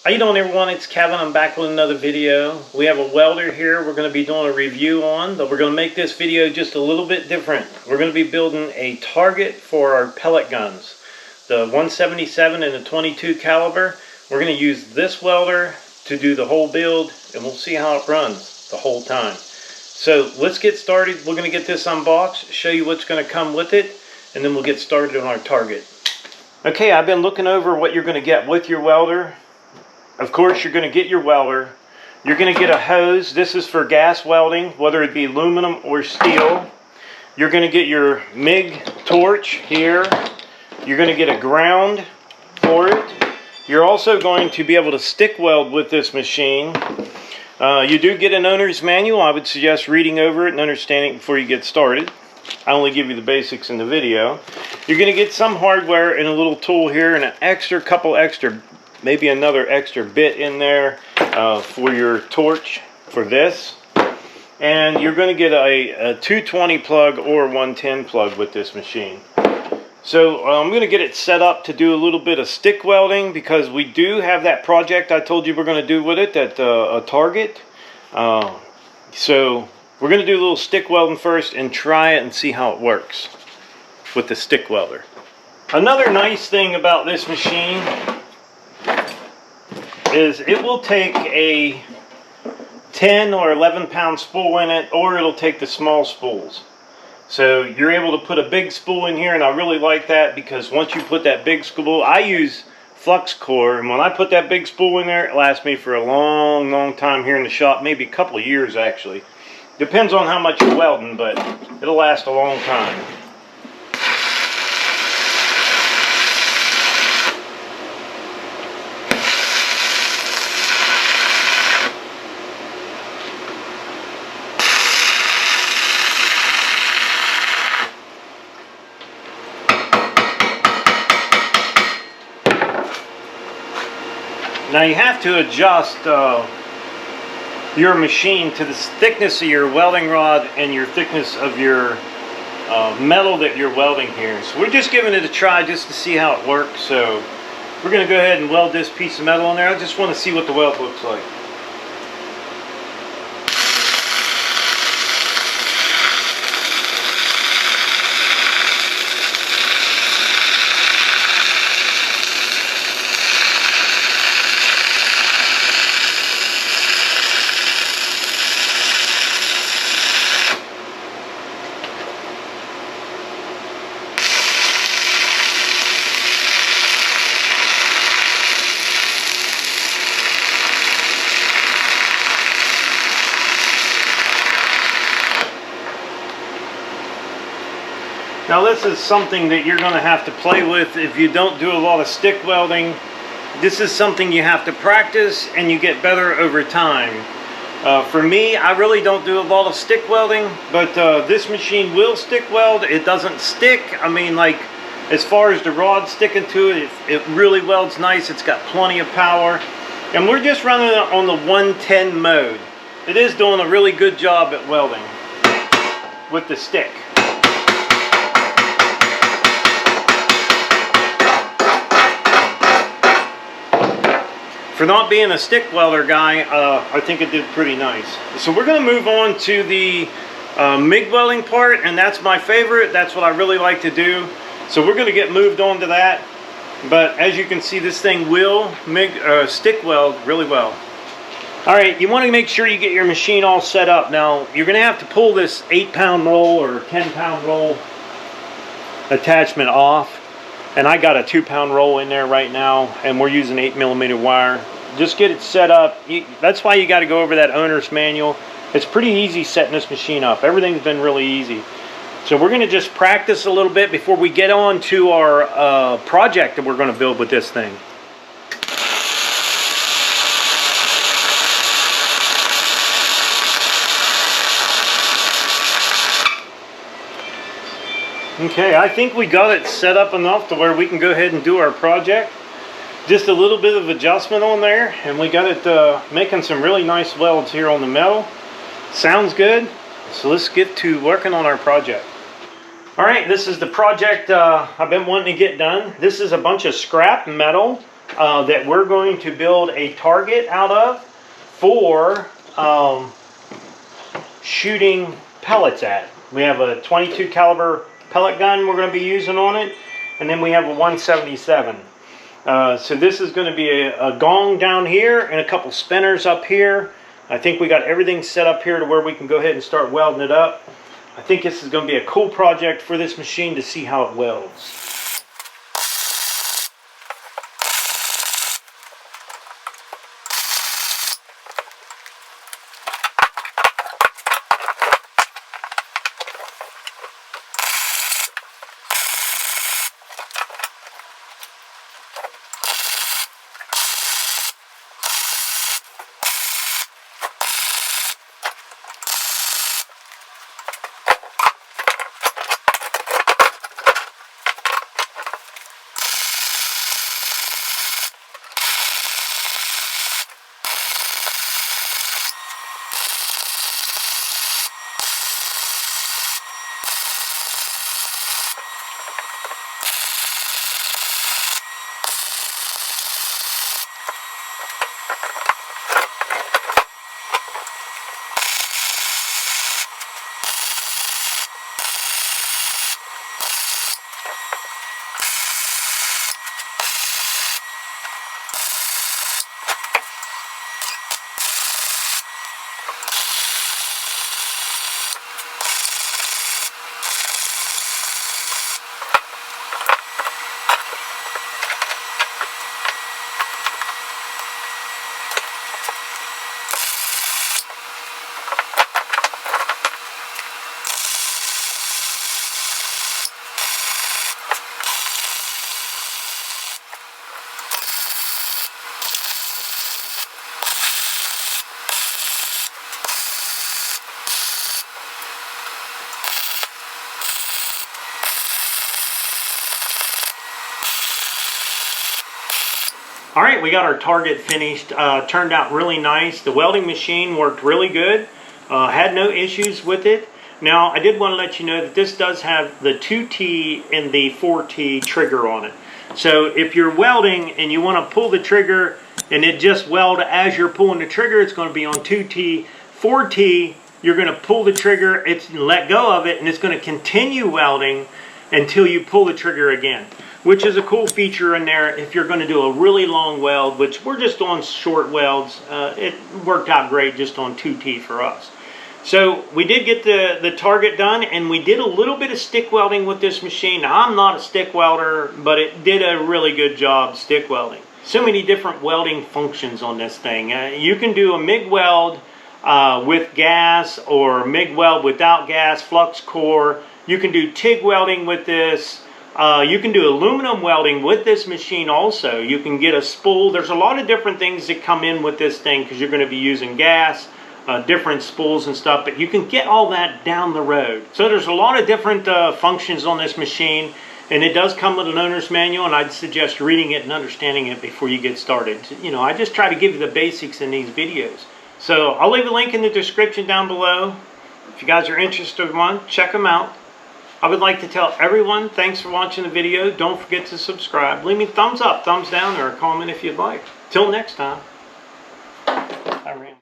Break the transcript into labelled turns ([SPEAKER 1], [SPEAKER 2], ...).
[SPEAKER 1] How you doing, everyone? It's Kevin. I'm back with another video. We have a welder here we're going to be doing a review on, but we're going to make this video just a little bit different. We're going to be building a target for our pellet guns, the 177 and the 22 caliber. We're going to use this welder to do the whole build, and we'll see how it runs the whole time. So let's get started. We're going to get this unboxed, show you what's going to come with it, and then we'll get started on our target. Okay, I've been looking over what you're going to get with your welder. Of course, you're going to get your welder. You're going to get a hose. This is for gas welding, whether it be aluminum or steel. You're going to get your Mig torch here. You're going to get a ground for it. You're also going to be able to stick weld with this machine. You do get an owner's manual. I would suggest reading over it and understanding it before you get started. I only give you the basics in the video. You're going to get some hardware and a little tool here and a couple extra, maybe another extra bit in there for your torch for this. And you're going to get a 220 plug or 110 plug with this machine. So I'm going to get it set up to do a little bit of stick welding, because we do have that project I told you we're going to do with it, that a target. So we're going to do a little stick welding first and try it and see how it works with the stick welder. Another nice thing about this machine is it will take a 10 or 11 pound spool in it, or it'll take the small spools. So you're able to put a big spool in here, and I really like that, because once you put that big spool, I use Flux core, and when I put that big spool in there, it lasts me for a long time here in the shop, maybe a couple of years actually. Depends on how much you're welding, but it'll last a long time. Now you have to adjust your machine to the thickness of your welding rod and your thickness of your metal that you're welding here. So we're just giving it a try just to see how it works. So we're going to go ahead and weld this piece of metal in there. I just want to see what the weld looks like. Now this is something that you're going to have to play with if you don't do a lot of stick welding. This is something you have to practice, and you get better over time. For me, I really don't do a lot of stick welding, but this machine will stick weld. It doesn't stick. I mean, like, as far as the rod sticking to it, it really welds nice. It's got plenty of power. And we're just running it on the 110 mode. It is doing a really good job at welding with the stick. For not being a stick welder guy, I think it did pretty nice. So we're going to move on to the MIG welding part, and that's my favorite. That's what I really like to do. So we're going to get moved on to that. But as you can see, this thing will stick weld really well. Alright, you want to make sure you get your machine all set up. Now, you're going to have to pull this 8-pound roll or 10-pound roll attachment off. And I got a 2-pound roll in there right now, and we're using 8mm wire. Just get it set up. That's why you got to go over that owner's manual. It's pretty easy setting this machine up. Everything's been really easy. So we're going to just practice a little bit before we get on to our project that we're going to build with this thing. Okay, I think we got it set up enough to where we can go ahead and do our project. Just a little bit of adjustment on there, and we got it making some really nice welds here on the metal. Sounds good. So let's get to working on our project. Alright, this is the project I've been wanting to get done. This is a bunch of scrap metal that we're going to build a target out of for shooting pellets at. We have a 22 caliber pellet gun we're going to be using on it, and then we have a 177. So this is going to be a gong down here and a couple spinners up here. I think we got everything set up here to where we can go ahead and start welding it up. I think this is going to be a cool project for this machine to see how it welds. Alright, we got our target finished. Turned out really nice. The welding machine worked really good. Had no issues with it. Now, I did want to let you know that this does have the 2T and the 4T trigger on it. So if you're welding and you want to pull the trigger and it just weld as you're pulling the trigger, it's going to be on 2T. 4T, you're going to pull the trigger, let go of it, and it's going to continue welding until you pull the trigger again, which is a cool feature in there if you're going to do a really long weld, which we're just on short welds. It worked out great just on 2T for us. So we did get the target done, and we did a little bit of stick welding with this machine. Now, I'm not a stick welder, but it did a really good job stick welding. So many different welding functions on this thing. You can do a MIG weld with gas, or MIG weld without gas, flux core. You can do TIG welding with this. You can do aluminum welding with this machine also. You can get a spool. There's a lot of different things that come in with this thing because you're going to be using gas, different spools and stuff, but you can get all that down the road. So there's a lot of different functions on this machine, and it does come with an owner's manual, and I'd suggest reading it and understanding it before you get started. You know, I just try to give you the basics in these videos. So I'll leave a link in the description down below. If you guys are interested in one, check them out. I would like to tell everyone, thanks for watching the video. Don't forget to subscribe. Leave me a thumbs up, thumbs down, or a comment if you'd like. Till next time. I ran.